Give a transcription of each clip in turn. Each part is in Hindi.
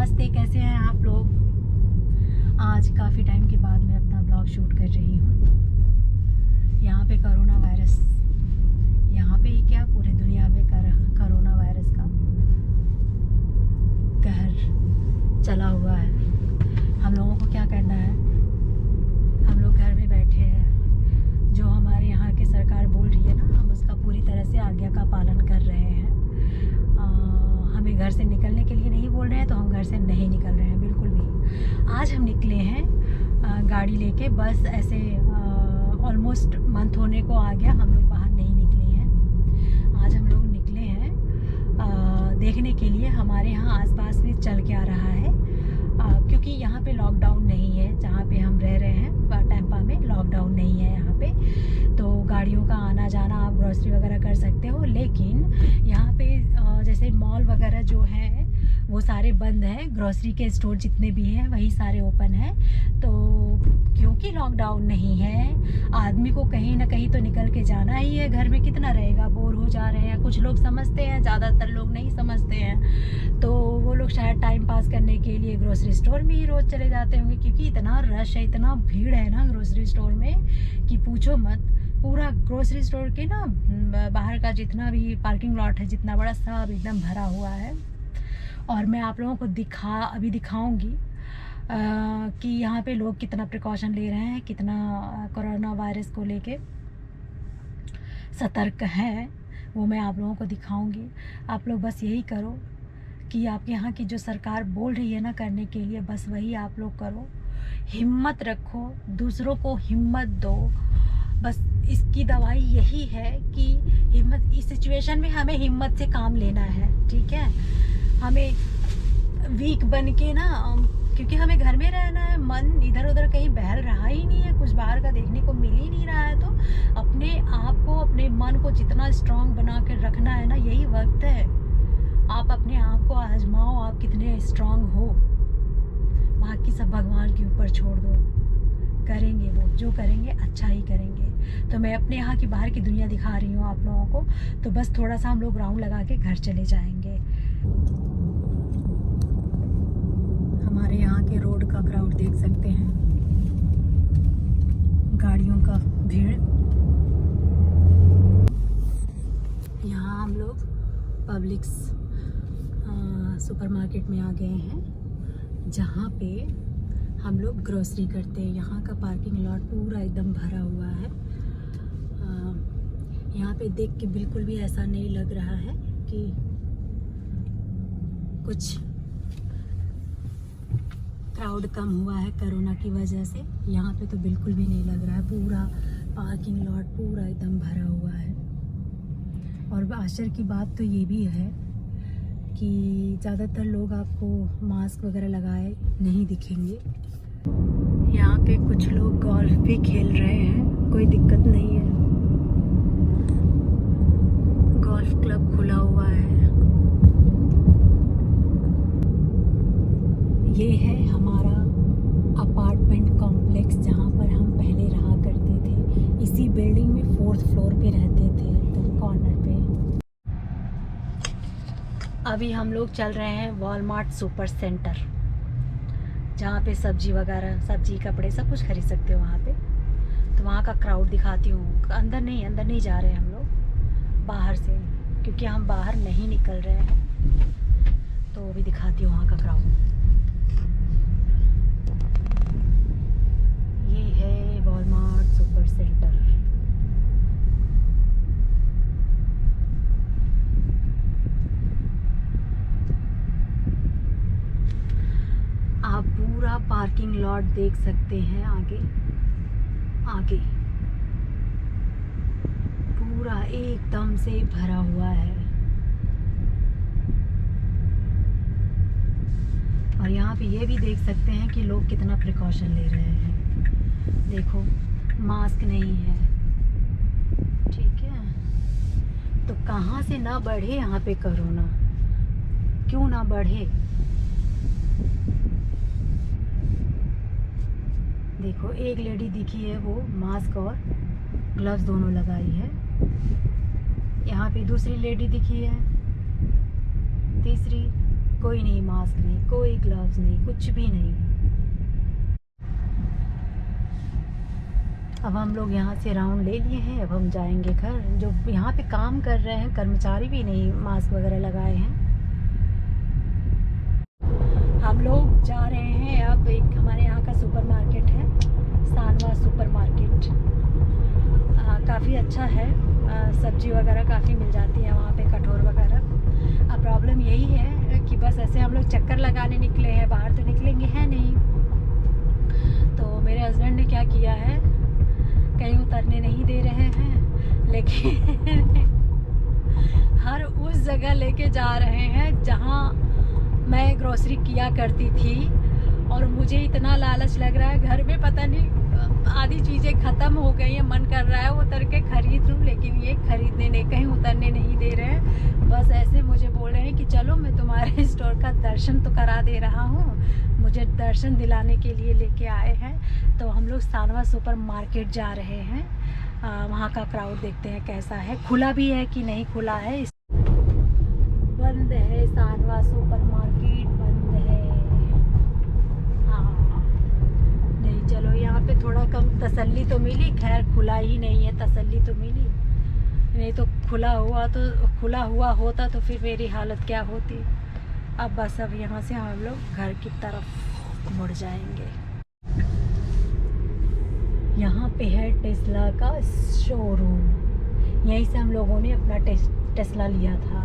नमस्ते, कैसे हैं आप लोग। आज काफ़ी टाइम के बाद मैं अपना ब्लॉग शूट कर रही हूँ। यहाँ पे कोरोना वायरस, यहाँ पे ही क्या पूरी दुनिया में कोरोना वायरस का कहर चला हुआ है। हम लोगों को क्या करना है, हम लोग घर में बैठे हैं। जो हमारे यहाँ की सरकार बोल रही है ना, हम उसका पूरी तरह से आज्ञा का पालन कर रहे हैं। हमें घर से निकलने के लिए नहीं बोल रहे हैं तो हम घर से नहीं निकल रहे हैं बिल्कुल भी। आज हम निकले हैं गाड़ी लेके, बस ऐसे ऑलमोस्ट मंथ होने को आ गया, हम लोग बाहर नहीं निकले हैं। आज हम लोग निकले हैं देखने के लिए हमारे यहाँ आसपास में चल क्या रहा है, क्योंकि यहाँ पे लॉकडाउन नहीं है। जहाँ पे हम रह रहे हैं टेम्पा में लॉकडाउन नहीं है यहाँ पे, तो गाड़ियों का आना जाना आप ग्रोसरी वगैरह कर सकते हो। लेकिन यहाँ पे जैसे मॉल वगैरह जो है वो सारे बंद हैं, ग्रोसरी के स्टोर जितने भी हैं वही सारे ओपन हैं। तो क्योंकि लॉकडाउन नहीं है, आदमी को कहीं ना कहीं तो निकल के जाना ही है। घर में कितना रहेगा, बोर हो जा रहे हैं। कुछ लोग समझते हैं, ज़्यादातर लोग नहीं समझते हैं। तो वो लोग शायद टाइम पास करने के लिए ग्रोसरी स्टोर में ही रोज़ चले जाते होंगे, क्योंकि इतना रश है, इतना भीड़ है ना ग्रोसरी स्टोर में कि पूछो मत। पूरा ग्रोसरी स्टोर के ना बाहर का जितना भी पार्किंग लॉट है, जितना बड़ा, सब एकदम भरा हुआ है। और मैं आप लोगों को अभी दिखाऊंगी कि यहाँ पे लोग कितना प्रिकॉशन ले रहे हैं, कितना कोरोना वायरस को लेके सतर्क हैं, वो मैं आप लोगों को दिखाऊंगी। आप लोग बस यही करो कि आपके यहाँ की जो सरकार बोल रही है ना करने के लिए, बस वही आप लोग करो। हिम्मत रखो, दूसरों को हिम्मत दो। बस इसकी दवाई यही है कि हिम्मत, इस सिचुएशन में हमें हिम्मत से काम लेना है, ठीक है। हमें वीक बन के ना, क्योंकि हमें घर में रहना है, मन इधर उधर कहीं बहल रहा ही नहीं है, कुछ बाहर का देखने को मिल ही नहीं रहा है। तो अपने आप को, अपने मन को जितना स्ट्रांग बना कर रखना है ना, यही वक्त है। आप अपने आप को आजमाओ, आप कितने स्ट्रांग हो। बाकी सब भगवान के ऊपर छोड़ दो, करेंगे वो जो करेंगे अच्छा ही करेंगे। तो मैं अपने यहाँ की बाहर की दुनिया दिखा रही हूँ आप लोगों को। तो बस थोड़ा सा हम लोग राउंड लगा के घर चले जाएंगे। हमारे यहाँ के रोड का क्राउड देख सकते हैं, गाड़ियों का भीड़। यहाँ हम लोग पब्लिक्स सुपरमार्केट में आ गए हैं, जहाँ पे हम लोग ग्रोसरी करते हैं। यहाँ का पार्किंग लॉट पूरा एकदम भरा हुआ है। यहाँ पे देख के बिल्कुल भी ऐसा नहीं लग रहा है कि कुछ क्राउड कम हुआ है कोरोना की वजह से। यहाँ पे तो बिल्कुल भी नहीं लग रहा है, पूरा पार्किंग लॉट पूरा एकदम भरा हुआ है। और आश्चर्य की बात तो ये भी है कि ज़्यादातर लोग आपको मास्क वगैरह लगाए नहीं दिखेंगे। यहाँ पे कुछ लोग गोल्फ भी खेल रहे हैं, कोई दिक्कत नहीं है। गोल्फ क्लब खुला हुआ है। ये है हमारा अपार्टमेंट कॉम्प्लेक्स, जहाँ पर हम पहले रहा करते थे। इसी बिल्डिंग में 4th फ्लोर पे रहते थे, एकदम कॉर्नर पे। अभी हम लोग चल रहे हैं वॉलमार्ट सुपर सेंटर, जहाँ पे सब्जी वगैरह, सब्जी कपड़े सब कुछ खरीद सकते हो वहाँ पे। तो वहाँ का क्राउड दिखाती हूँ। अंदर नहीं जा रहे हैं हम लोग, बाहर से, क्योंकि हम बाहर नहीं निकल रहे हैं। तो अभी दिखाती हूँ वहाँ का क्राउड। ये है वॉलमार्ट सुपर सेंटर। आप पूरा पार्किंग लॉट देख सकते हैं, आगे पूरा एकदम से भरा हुआ है। और यहाँ पे ये भी देख सकते हैं कि लोग कितना प्रिकॉशन ले रहे हैं। देखो, मास्क नहीं है, ठीक है। तो कहाँ से ना बढ़े यहाँ पे कोरोना, क्यों ना बढ़े। देखो, एक लेडी दिखी है, वो मास्क और ग्लव्स दोनों लगाई है। यहाँ पे दूसरी लेडी दिखी है, तीसरी, कोई नहीं, मास्क नहीं, कोई ग्लव्स नहीं, कुछ भी नहीं। अब हम लोग यहाँ से राउंड ले लिए हैं, अब हम जाएंगे घर। जो यहाँ पे काम कर रहे हैं कर्मचारी भी नहीं मास्क वगैरह लगाए हैं। हम लोग जा रहे हैं अब, एक हमारे यहाँ का सुपरमार्केट है, सानवा सुपरमार्केट। काफ़ी अच्छा है, सब्जी वगैरह काफ़ी मिल जाती है वहाँ पे, कठोर वगैरह। अब प्रॉब्लम यही है कि बस ऐसे हम लोग चक्कर लगाने निकले हैं, बाहर तो निकलेंगे है नहीं। तो मेरे हस्बैंड ने क्या किया है, कहीं उतरने नहीं दे रहे हैं, लेकिन हर उस जगह लेके जा रहे हैं जहाँ मैं ग्रोसरी किया करती थी। और मुझे इतना लालच लग रहा है, घर में पता नहीं आधी चीज़ें ख़त्म हो गई हैं, मन कर रहा है उतर के ख़रीद लूँ, लेकिन ये ख़रीदने नहीं, कहीं उतरने नहीं दे रहे हैं। बस ऐसे मुझे बोल रहे हैं कि चलो मैं तुम्हारे स्टोर का दर्शन तो करा दे रहा हूँ, मुझे दर्शन दिलाने के लिए लेके आए हैं। तो हम लोग सानवा सुपर मार्केट जा रहे हैं, वहाँ का क्राउड देखते हैं कैसा है, खुला भी है कि नहीं खुला है। बंद है, सानवा सुपर मार्केट बंद है। हाँ नहीं, चलो यहाँ पे थोड़ा कम तसल्ली तो मिली, खैर खुला ही नहीं है, तसल्ली तो मिली। नहीं तो खुला हुआ होता तो फिर मेरी हालत क्या होती। अब बस अब यहाँ से हम लोग घर की तरफ मुड़ जाएंगे। यहाँ पे है टेस्ला का शोरूम, यहीं से हम लोगों ने अपना टेस्ला लिया था।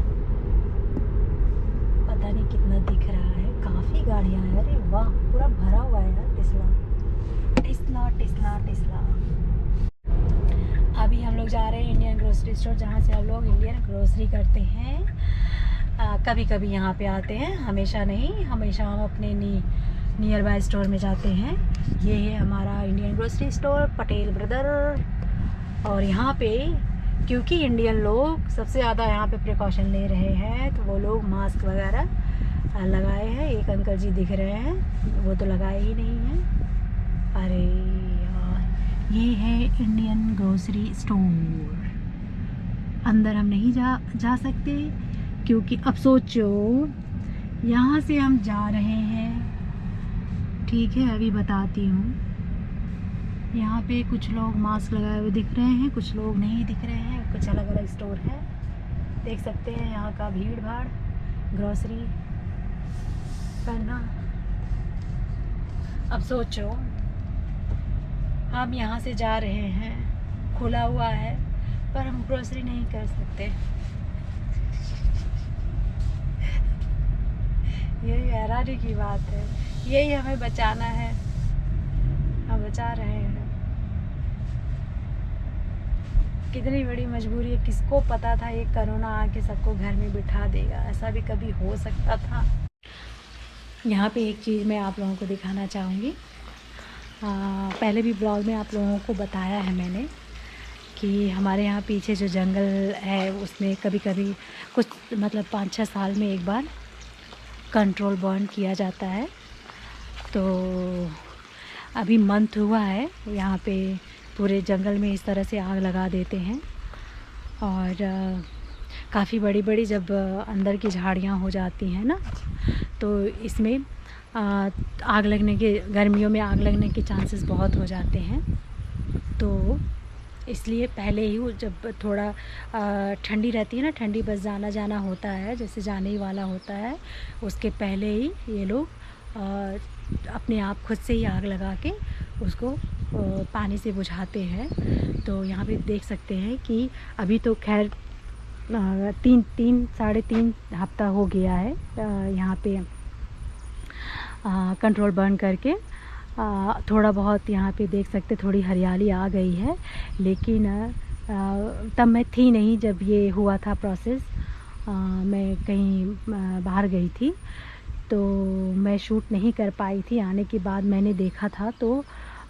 पता नहीं कितना दिख रहा है, काफ़ी गाड़ियाँ हैं, अरे वाह पूरा भरा हुआ है यार टेस्ला टेस्ला टेस्ला टेस्ला। अभी हम लोग जा रहे हैं इंडियन ग्रोसरी स्टोर, जहाँ से हम लोग इंडियन ग्रोसरी करते हैं। कभी कभी यहाँ पे आते हैं, हमेशा नहीं, हमेशा हम अपने नियर बाय स्टोर में जाते हैं। ये है हमारा Indian grocery store Patel brother. और यहाँ पे क्योंकि इंडियन लोग सबसे ज़्यादा यहाँ पे प्रिकॉशन ले रहे हैं, तो वो लोग मास्क वगैरह लगाए हैं। एक अंकल जी दिख रहे हैं, वो तो लगाए ही नहीं हैं। अरे यार, ये है इंडियन ग्रोसरी स्टोर। अंदर हम नहीं जा सकते, क्योंकि अब सोचो यहाँ से हम जा रहे हैं, ठीक है अभी बताती हूँ। यहाँ पे कुछ लोग मास्क लगाए हुए दिख रहे हैं, कुछ लोग नहीं दिख रहे हैं, कुछ अलग अलग स्टोर है, देख सकते हैं यहाँ का भीड़ भाड़ ग्रोसरी करना। अब सोचो हम यहाँ से जा रहे हैं, खुला हुआ है, पर हम ग्रोसरी नहीं कर सकते। यही हैरानी की बात है, यही हमें बचाना है, हम बचा रहे हैं। कितनी बड़ी मजबूरी है, किसको पता था ये कोरोना आके सबको घर में बिठा देगा, ऐसा भी कभी हो सकता था। यहाँ पे एक चीज़ मैं आप लोगों को दिखाना चाहूँगी। पहले भी ब्लॉग में आप लोगों को बताया है मैंने कि हमारे यहाँ पीछे जो जंगल है उसमें कभी कभी कुछ मतलब 5-6 साल में एक बार कंट्रोल बर्न किया जाता है। तो अभी मंथ हुआ है, यहाँ पे पूरे जंगल में इस तरह से आग लगा देते हैं। और काफ़ी बड़ी बड़ी जब अंदर की झाड़ियाँ हो जाती हैं ना, तो इसमें आग लगने के, गर्मियों में आग लगने के चांसेस बहुत हो जाते हैं। तो इसलिए पहले ही जब थोड़ा ठंडी रहती है ना, ठंडी बस जाना होता है, जैसे जाने ही वाला होता है, उसके पहले ही ये लोग अपने आप खुद से ही आग लगा के उसको पानी से बुझाते हैं। तो यहाँ पे देख सकते हैं कि अभी तो खैर 3-3.5 हफ्ता हो गया है यहाँ पे कंट्रोल बर्न करके। थोड़ा बहुत यहाँ पे देख सकते थोड़ी हरियाली आ गई है, लेकिन तब मैं थी नहीं जब ये हुआ था प्रोसेस। मैं कहीं बाहर गई थी, तो मैं शूट नहीं कर पाई थी। आने के बाद मैंने देखा था तो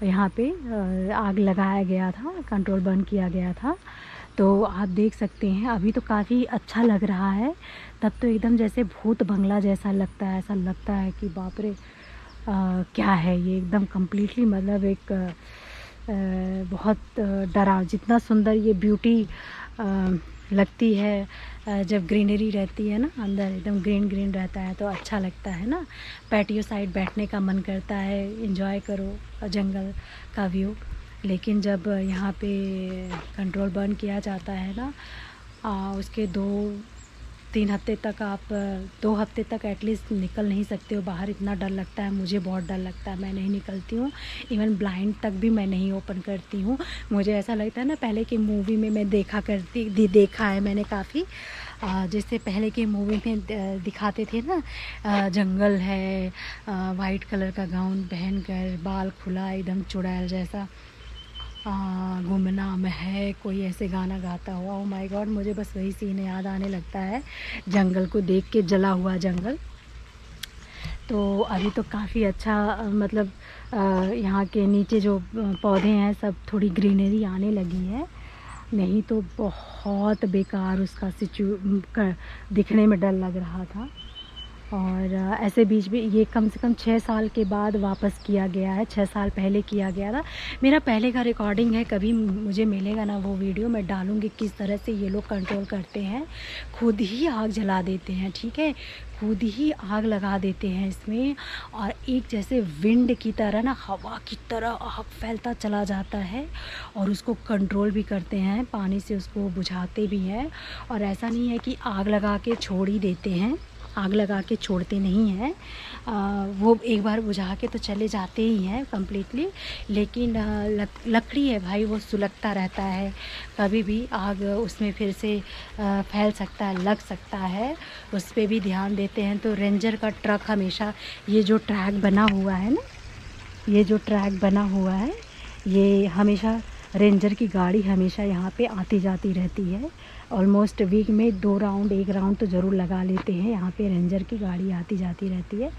यहाँ पे आग लगाया गया था, कंट्रोल बर्न किया गया था। तो आप देख सकते हैं अभी तो काफ़ी अच्छा लग रहा है, तब तो एकदम जैसे भूत बंगला जैसा लगता है। ऐसा लगता है कि बाप रे क्या है ये, एकदम कम्प्लीटली मतलब एक बहुत डरा, जितना सुंदर ये ब्यूटी लगती है। जब ग्रीनरी रहती है ना अंदर, एकदम ग्रीन ग्रीन रहता है तो अच्छा लगता है ना। पैटियो साइड बैठने का मन करता है, एंजॉय करो जंगल का व्यू। लेकिन जब यहाँ पे कंट्रोल बर्न किया जाता है ना, उसके 2-3 हफ्ते तक आप 2 हफ्ते तक एटलीस्ट निकल नहीं सकते हो बाहर। इतना डर लगता है, मुझे बहुत डर लगता है, मैं नहीं निकलती हूँ। इवन ब्लाइंड तक भी मैं नहीं ओपन करती हूँ। मुझे ऐसा लगता है ना, पहले की मूवी में मैं देखा है मैंने काफ़ी। जैसे पहले के मूवी में दिखाते थे ना, जंगल है, वाइट कलर का गाउन पहनकर, बाल खुला एकदम चुड़ैल जैसा, गुमनाम है, कोई ऐसे गाना गाता हुआ। ओह माय गॉड, मुझे बस वही सीन याद आने लगता है, जंगल को देख के, जला हुआ जंगल। तो अभी तो काफ़ी अच्छा मतलब यहाँ के नीचे जो पौधे हैं सब थोड़ी ग्रीनरी आने लगी है। नहीं तो बहुत बेकार उसका दिखने में डर लग रहा था। और ऐसे बीच में ये कम से कम 6 साल के बाद वापस किया गया है। 6 साल पहले किया गया था। मेरा पहले का रिकॉर्डिंग है, कभी मुझे मिलेगा ना वो वीडियो, मैं डालूँगी किस तरह से ये लोग कंट्रोल करते हैं। खुद ही आग जला देते हैं, ठीक है, खुद ही आग लगा देते हैं इसमें। और एक जैसे विंड की तरह ना, हवा की तरह आग फैलता चला जाता है और उसको कंट्रोल भी करते हैं, पानी से उसको बुझाते भी हैं। और ऐसा नहीं है कि आग लगा के छोड़ ही देते हैं, आग लगा के छोड़ते नहीं हैं। वो एक बार बुझा के तो चले जाते ही हैं कम्प्लीटली। लेकिन लकड़ी है भाई, वो सुलगता रहता है, कभी भी आग उसमें फिर से फैल सकता है, लग सकता है, उस पर भी ध्यान देते हैं। तो रेंजर का ट्रक हमेशा, ये जो ट्रैक बना हुआ है ना, ये जो ट्रैक बना हुआ है, ये हमेशा रेंजर की गाड़ी हमेशा यहाँ पे आती जाती रहती है। ऑलमोस्ट वीक में 2 राउंड 1 राउंड तो ज़रूर लगा लेते हैं। यहाँ पे रेंजर की गाड़ी आती जाती रहती है।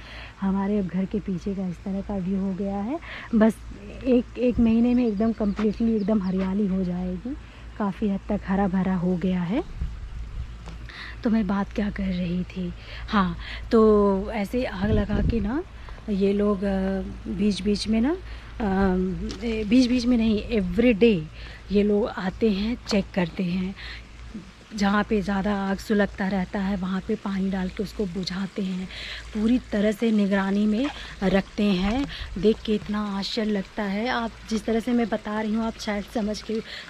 हमारे अब घर के पीछे का इस तरह का व्यू हो गया है। बस एक महीने में एकदम कम्प्लीटली एकदम हरियाली हो जाएगी, काफ़ी हद तक हरा भरा हो गया है। तो मैं बात क्या कर रही थी, हाँ, तो ऐसे आग लगा के ना ये लोग बीच बीच में ना, बीच बीच में नहीं, एवरीडे ये लोग आते हैं, चेक करते हैं। जहाँ पे ज़्यादा आग सुलगता रहता है वहाँ पे पानी डाल के उसको बुझाते हैं, पूरी तरह से निगरानी में रखते हैं। देख के इतना आश्चर्य लगता है। आप जिस तरह से मैं बता रही हूँ आप शायद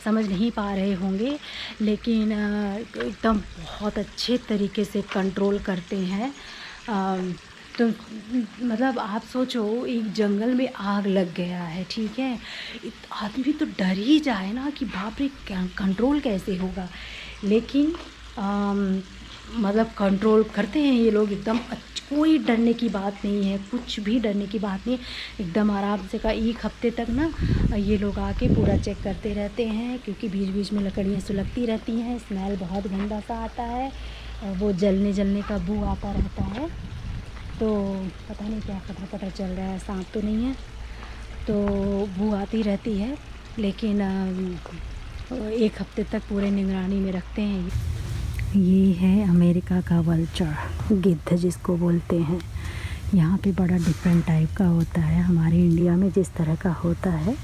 समझ नहीं पा रहे होंगे, लेकिन एकदम बहुत अच्छे तरीके से कंट्रोल करते हैं। तो मतलब आप सोचो, एक जंगल में आग लग गया है, ठीक है, आदमी तो डर ही जाए ना कि बाप रे, कंट्रोल कैसे होगा। लेकिन मतलब कंट्रोल करते हैं ये लोग एकदम। कोई डरने की बात नहीं है, कुछ भी डरने की बात नहीं, एकदम आराम से का 1 हफ्ते तक ना ये लोग आके पूरा चेक करते रहते हैं। क्योंकि बीच बीच में लकड़ियाँ सुलगती रहती हैं, स्मेल बहुत गंदा सा आता है, वो जलने का बू आता रहता है। तो पता नहीं क्या पता चल रहा है, सांप तो नहीं है, तो बू आती रहती है। लेकिन 1 हफ्ते तक पूरे निगरानी में रखते हैं। ये है अमेरिका का वल्चर, गिद्ध जिसको बोलते हैं। यहाँ पे बड़ा डिफरेंट टाइप का होता है। हमारे इंडिया में जिस तरह का होता है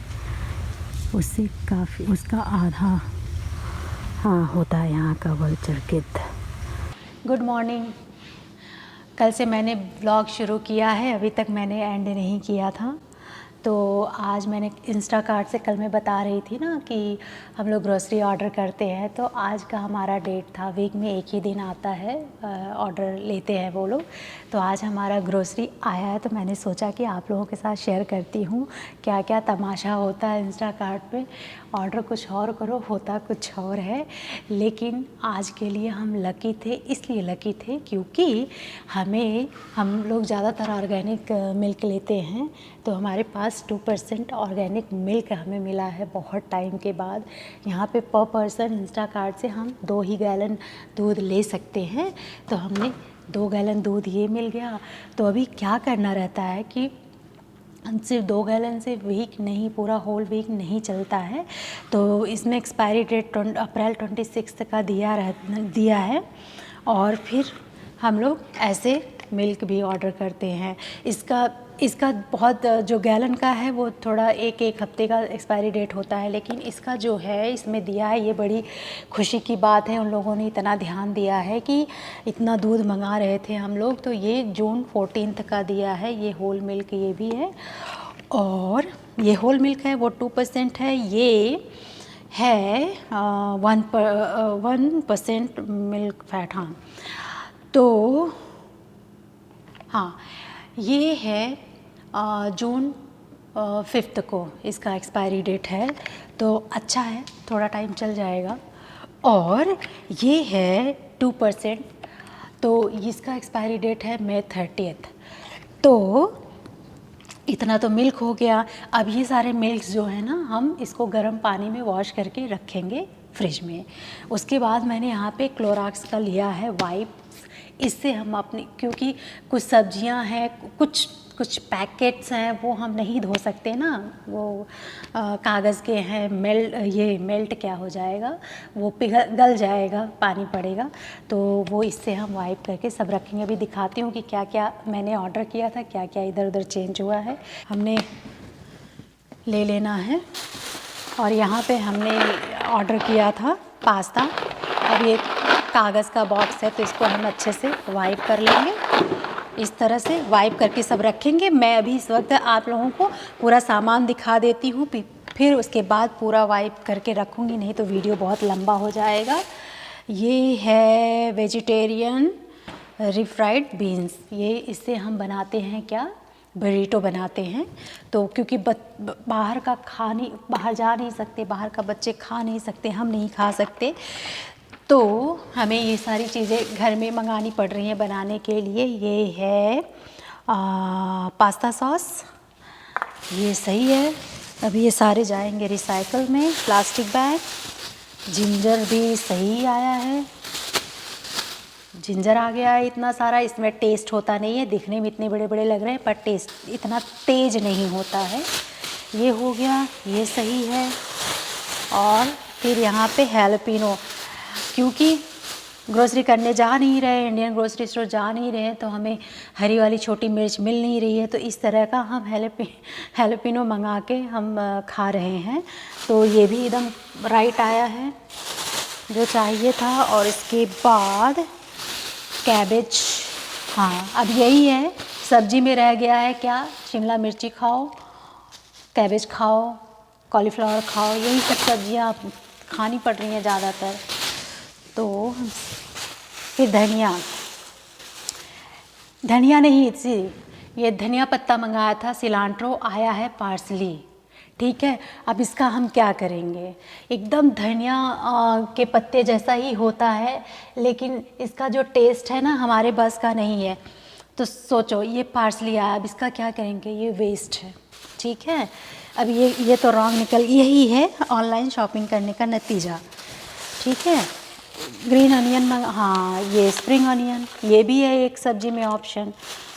उससे काफ़ी, उसका आधा हाँ होता है यहाँ का वल्चर, गिद्ध। Good morning. कल से मैंने ब्लॉग शुरू किया है, अभी तक मैंने एंड नहीं किया था। तो आज मैंने इंस्टाकार्ट से, कल मैं बता रही थी ना कि हम लोग ग्रोसरी ऑर्डर करते हैं, तो आज का हमारा डेट था। वीक में एक ही दिन आता है, ऑर्डर लेते हैं वो लोग। तो आज हमारा ग्रोसरी आया है, तो मैंने सोचा कि आप लोगों के साथ शेयर करती हूँ क्या क्या तमाशा होता है इंस्टाकार्ट पे। ऑर्डर कुछ और करो, होता कुछ और है। लेकिन आज के लिए हम लकी थे, इसलिए लकी थे क्योंकि हम लोग ज़्यादातर ऑर्गेनिक मिल्क लेते हैं, तो हमारे पास 2% ऑर्गेनिक मिल्क हमें मिला है बहुत टाइम के बाद। यहाँ पे पर पर्सन इंस्टाकार्ट से हम 2 ही गैलन दूध ले सकते हैं, तो हमने 2 गैलन दूध ये मिल गया। तो अभी क्या करना रहता है कि सिर्फ 2 गैलन से वीक नहीं, पूरा होल वीक नहीं चलता है। तो इसमें एक्सपायरी डेट अप्रैल 26 का दिया है। और फिर हम लोग ऐसे मिल्क भी ऑर्डर करते हैं। इसका बहुत जो गैलन का है वो थोड़ा एक हफ्ते का एक्सपायरी डेट होता है, लेकिन इसका जो है इसमें दिया है, ये बड़ी खुशी की बात है। उन लोगों ने इतना ध्यान दिया है कि इतना दूध मंगा रहे थे हम लोग, तो ये जून 14 का दिया है। ये होल मिल्क ये भी है, और ये होल मिल्क है वो 2% है। ये है 1% मिल्क फैट। हाँ, तो हाँ, ये है जून 5 को इसका एक्सपायरी डेट है, तो अच्छा है, थोड़ा टाइम चल जाएगा। और ये है 2%, तो इसका एक्सपायरी डेट है मई 30। तो इतना तो मिल्क हो गया। अब ये सारे मिल्क जो है ना, हम इसको गर्म पानी में वॉश करके रखेंगे फ्रिज में। उसके बाद मैंने यहाँ पे क्लोरॉक्स का लिया है वाइप। इससे हम अपनी, क्योंकि कुछ सब्जियां हैं, कुछ पैकेट्स हैं, वो हम नहीं धो सकते ना, वो कागज़ के हैं, मेल्ट क्या हो जाएगा, वो गल जाएगा, पानी पड़ेगा, तो वो इससे हम वाइप करके सब रखेंगे। अभी दिखाती हूँ कि क्या क्या मैंने ऑर्डर किया था, क्या क्या इधर उधर चेंज हुआ है। हमने ले लेना है, और यहाँ पे हमने ऑर्डर किया था पास्ता। अब ये कागज़ का बॉक्स है, तो इसको हम अच्छे से वाइप कर लेंगे। इस तरह से वाइप करके सब रखेंगे। मैं अभी इस वक्त आप लोगों को पूरा सामान दिखा देती हूँ, फिर उसके बाद पूरा वाइप करके रखूँगी, नहीं तो वीडियो बहुत लंबा हो जाएगा। ये है वेजिटेरियन रिफ्राइड बीन्स। ये इससे हम बनाते हैं क्या, बरीटो बनाते हैं। तो क्योंकि बाहर जा नहीं सकते, बाहर का बच्चे खा नहीं सकते, हम नहीं खा सकते, तो हमें ये सारी चीज़ें घर में मंगानी पड़ रही हैं बनाने के लिए। ये है पास्ता सॉस, ये सही है। अभी ये सारे जाएंगे रिसाइकल में। प्लास्टिक बैग, जिंजर भी सही आया है, जिंजर आ गया है इतना सारा। इसमें टेस्ट होता नहीं है, दिखने में इतने बड़े बड़े लग रहे हैं, पर टेस्ट इतना तेज नहीं होता है। ये हो गया, ये सही है। और फिर यहाँ पे हैलोपिनो, क्योंकि ग्रोसरी करने जा नहीं रहे, इंडियन ग्रोसरी स्टोर जा नहीं रहे हैं, तो हमें हरी वाली छोटी मिर्च मिल नहीं रही है, तो इस तरह का हम हैलोपिनो मंगा के हम खा रहे हैं। तो ये भी एकदम राइट आया है, जो चाहिए था। और इसके बाद कैबेज, हाँ, अब यही है सब्जी में रह गया है क्या, शिमला मिर्ची खाओ, कैबेज खाओ, कॉलीफ्लावर खाओ, यही सब सब्जियां खानी पड़ रही हैं ज़्यादातर। तो फिर धनिया नहीं, ये धनिया पत्ता मंगाया था, सिलांट्रो आया है पार्सली, ठीक है। अब इसका हम क्या करेंगे, एकदम धनिया के पत्ते जैसा ही होता है, लेकिन इसका जो टेस्ट है ना हमारे बस का नहीं है। तो सोचो, ये पार्सली आया, अब इसका क्या करेंगे, ये वेस्ट है, ठीक है। अब ये तो रॉन्ग निकल, यही है ऑनलाइन शॉपिंग करने का नतीजा, ठीक है। ग्रीन अनियन हाँ, ये स्प्रिंग अनियन, ये भी है एक सब्जी में ऑप्शन,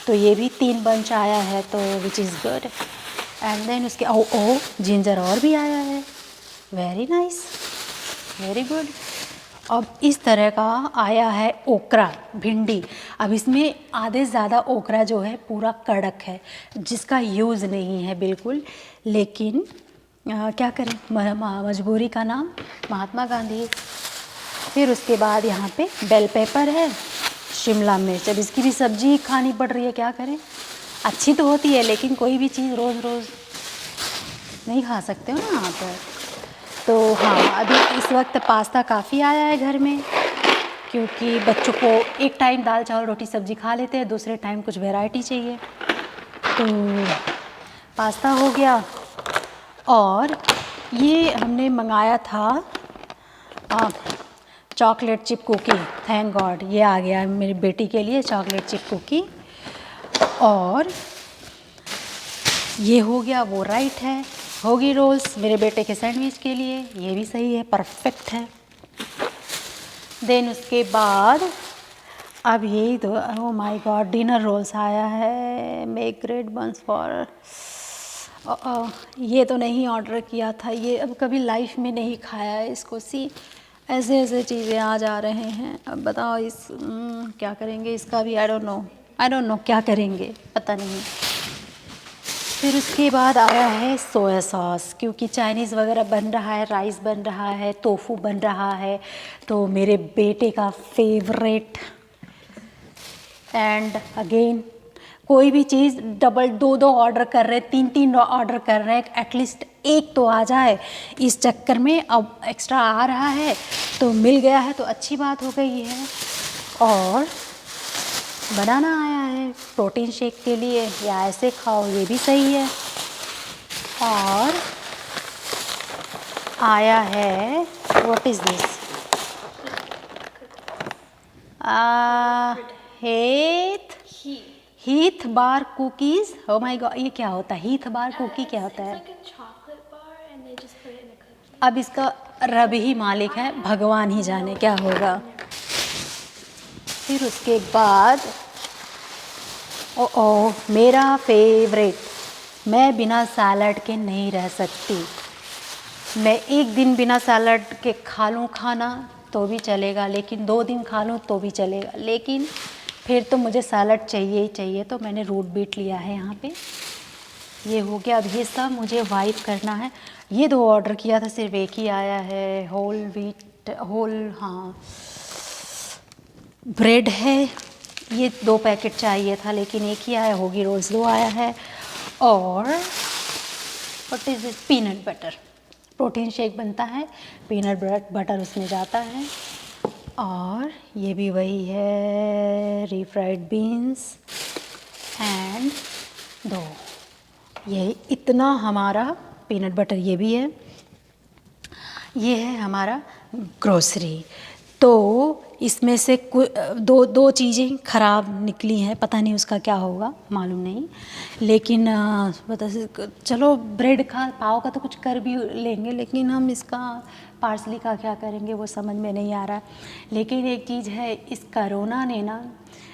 तो ये भी 3 बंच आया है, तो which is good. And then उसके ओ जिंजर और भी आया है, वेरी नाइस, वेरी गुड। अब इस तरह का आया है ओकरा, भिंडी। अब इसमें आधे से ज़्यादा ओकरा जो है पूरा कड़क है, जिसका यूज़ नहीं है बिल्कुल, लेकिन क्या करें, मजबूरी का नाम महात्मा गांधी। फिर उसके बाद यहाँ पे बेल पेपर है, शिमला मिर्च। अब इसकी भी सब्जी खानी पड़ रही है, क्या करें, अच्छी तो होती है, लेकिन कोई भी चीज़ रोज़ रोज़ नहीं खा सकते हो ना आप। तो हाँ, अभी इस वक्त पास्ता काफ़ी आया है घर में, क्योंकि बच्चों को एक टाइम दाल चावल रोटी सब्जी खा लेते हैं, दूसरे टाइम कुछ वैरायटी चाहिए, तो पास्ता हो गया। और ये हमने मंगाया था chocolate chip cookie, thank God ये आ गया है मेरी बेटी के लिए चॉकलेट चिप कुकी। और ये हो गया, वो राइट है। होगी रोल्स मेरे बेटे के सैंडविच के लिए, ये भी सही है, परफेक्ट है। देन उसके बाद अब यही तो, oh my God, dinner rolls आया है, मेक ग्रेट बंस फॉर, ये तो नहीं ऑर्डर किया था, ये अब कभी लाइफ में नहीं खाया है इसको। सी ऐसे ऐसे चीज़ें आ जा रहे हैं। अब बताओ क्या करेंगे इसका भी, I don't know. I don't know क्या करेंगे, पता नहीं। फिर उसके बाद आया है सोया सॉस, क्योंकि चाइनीज़ वगैरह बन रहा है, राइस बन रहा है, टोफू बन रहा है, तो मेरे बेटे का फेवरेट। एंड अगेन कोई भी चीज़ डबल दो दो ऑर्डर कर रहे, तीन तीन ऑर्डर कर रहे हैं, एटलीस्ट एक तो आ जाए। इस चक्कर में अब एक्स्ट्रा आ रहा है तो मिल गया है तो अच्छी बात हो गई है। और बनाना आया है प्रोटीन शेक के लिए, या ऐसे खाओ ये भी सही है। और आया है what is this, Heath bar cookies. Oh my God, ये क्या होता है? हीथ बार कुकी क्या होता है? अब इसका रब ही मालिक है, भगवान ही जाने क्या होगा। फिर उसके बाद ओ मेरा फेवरेट, मैं बिना सैलड के नहीं रह सकती। मैं एक दिन बिना सैलड के खा लूँ खाना तो भी चलेगा, लेकिन 2 दिन खा लूँ तो भी चलेगा, लेकिन फिर तो मुझे सैलड चाहिए ही चाहिए। तो मैंने रूट बीट लिया है यहाँ पे, ये हो गया। अब ये सब मुझे वाइप करना है। ये 2 ऑर्डर किया था, सिर्फ एक ही आया है। होल व्हीट हाँ ब्रेड है, ये 2 पैकेट चाहिए था लेकिन एक ही आया। होगी रोल्स 2 आया है। और what is this, peanut butter. Protein shake बनता है, पीनट बटर उसमें जाता है। और ये भी वही है, रीफ्राइड बीन्स एंड 2, ये इतना हमारा पीनट बटर ये भी है। ये है हमारा ग्रोसरी। तो इसमें से दो चीज़ें ख़राब निकली हैं, पता नहीं उसका क्या होगा, मालूम नहीं। लेकिन चलो ब्रेड का पाव का तो कुछ कर भी लेंगे, लेकिन हम इसका पार्सली का क्या करेंगे वो समझ में नहीं आ रहा। लेकिन एक चीज़ है, इस कोरोना ने ना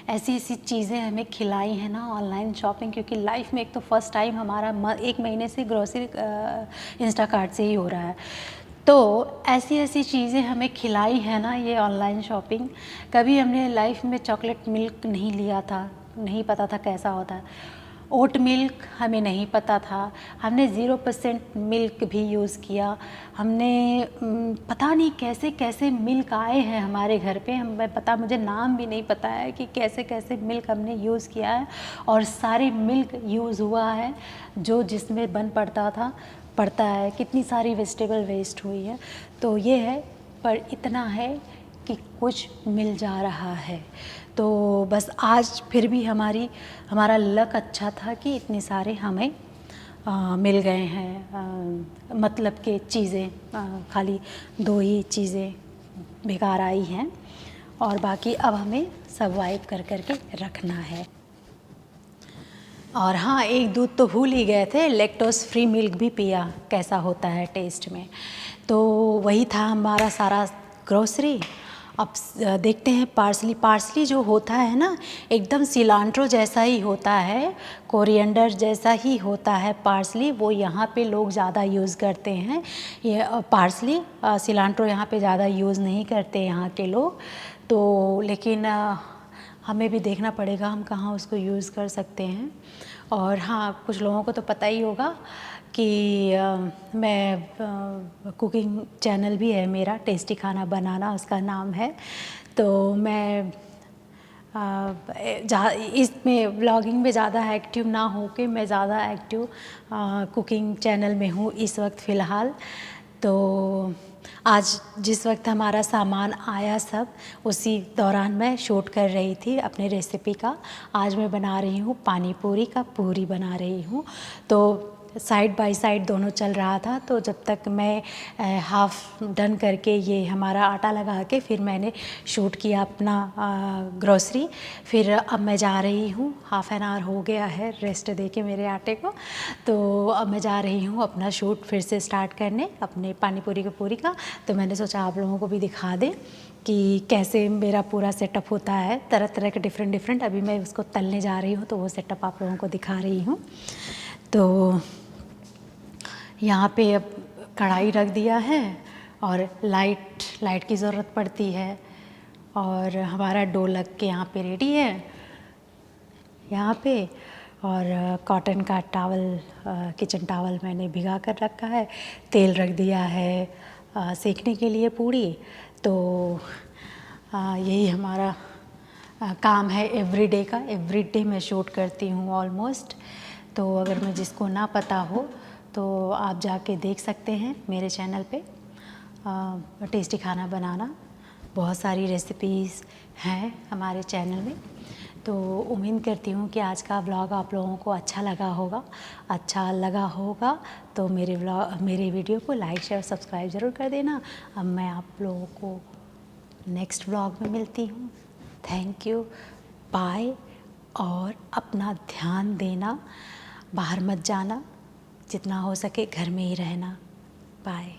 ऐसी ऐसी चीज़ें हमें खिलाई हैं ना ऑनलाइन शॉपिंग, क्योंकि लाइफ में एक तो फर्स्ट टाइम हमारा 1 महीने से ग्रोसरी इंस्टाकार्ट से ही हो रहा है। तो ऐसी ऐसी चीज़ें हमें खिलाई है ना ये ऑनलाइन शॉपिंग। कभी हमने लाइफ में चॉकलेट मिल्क नहीं लिया था, नहीं पता था कैसा होता है। ओट मिल्क हमें नहीं पता था, हमने 0% मिल्क भी यूज़ किया। हमने पता नहीं कैसे कैसे मिल्क आए हैं हमारे घर पे, मुझे नाम भी नहीं पता है कि कैसे कैसे मिल्क हमने यूज़ किया है। और सारे मिल्क यूज़ हुआ है जो जिसमें बन पड़ता है। कितनी सारी वेजिटेबल वेस्ट हुई है। तो ये है, पर इतना है कि कुछ मिल जा रहा है। तो बस आज फिर भी हमारा लक अच्छा था कि इतने सारे हमें मिल गए हैं। मतलब के चीज़ें खाली 2 ही चीज़ें बेकार आई हैं, और बाकी अब हमें सर्वाइव कर के रखना है। और हाँ, एक दूध तो भूल ही गए थे, लैक्टोज फ्री मिल्क भी पिया, कैसा होता है टेस्ट में। तो वही था हमारा सारा ग्रोसरी। अब देखते हैं पार्सली जो होता है ना, एकदम सिलांट्रो जैसा ही होता है, कोरिएंडर जैसा ही होता है पार्सली। वो यहाँ पे लोग ज़्यादा यूज़ करते हैं ये पार्सली। सिलांट्रो यहाँ पे ज़्यादा यूज़ नहीं करते यहाँ के लोग। तो लेकिन हमें भी देखना पड़ेगा हम कहाँ उसको यूज़ कर सकते हैं। और हाँ, कुछ लोगों को तो पता ही होगा कि मैं कुकिंग चैनल भी है मेरा, टेस्टी खाना बनाना उसका नाम है। तो मैं इसमें व्लॉगिंग में ज़्यादा एक्टिव ना हो के मैं ज़्यादा एक्टिव कुकिंग चैनल में हूँ इस वक्त फ़िलहाल। तो आज जिस वक्त हमारा सामान आया सब, उसी दौरान मैं शूट कर रही थी अपने रेसिपी का। आज मैं बना रही हूँ पानी पूरी का पूरी बना रही हूँ। तो साइड बाय साइड दोनों चल रहा था। तो जब तक मैं हाफ़ डन करके ये हमारा आटा लगा के फिर मैंने शूट किया अपना ग्रोसरी। फिर अब मैं जा रही हूँ, हाफ़ एन आवर हो गया है रेस्ट दे के मेरे आटे को। तो अब मैं जा रही हूँ अपना शूट फिर से स्टार्ट करने अपने पानी पूरी की पूरी का। तो मैंने सोचा आप लोगों को भी दिखा दें कि कैसे मेरा पूरा सेटअप होता है, तरह तरह के डिफरेंट। अभी मैं उसको तलने जा रही हूँ तो वो सेटअप आप लोगों को दिखा रही हूँ। तो यहाँ पे अब कढ़ाई रख दिया है और लाइट की ज़रूरत पड़ती है। और हमारा डो लग के यहाँ पे रेडी है। यहाँ पे। और कॉटन का टावल, किचन टावल मैंने भिगा कर रखा है। तेल रख दिया है सेकने के लिए पूड़ी। तो यही हमारा काम है एवरीडे का। एवरीडे मैं शूट करती हूँ ऑलमोस्ट। तो अगर मैं जिसको ना पता हो तो आप जाके देख सकते हैं मेरे चैनल पे। टेस्टी खाना बनाना, बहुत सारी रेसिपीज़ हैं हमारे चैनल में। तो उम्मीद करती हूँ कि आज का व्लॉग आप लोगों को अच्छा लगा होगा। तो मेरे वीडियो को लाइक शेयर सब्सक्राइब ज़रूर कर देना। अब मैं आप लोगों को नेक्स्ट व्लॉग में मिलती हूँ। Thank you, bye. और अपना ध्यान देना, बाहर मत जाना, जितना हो सके घर में ही रहना। बाय।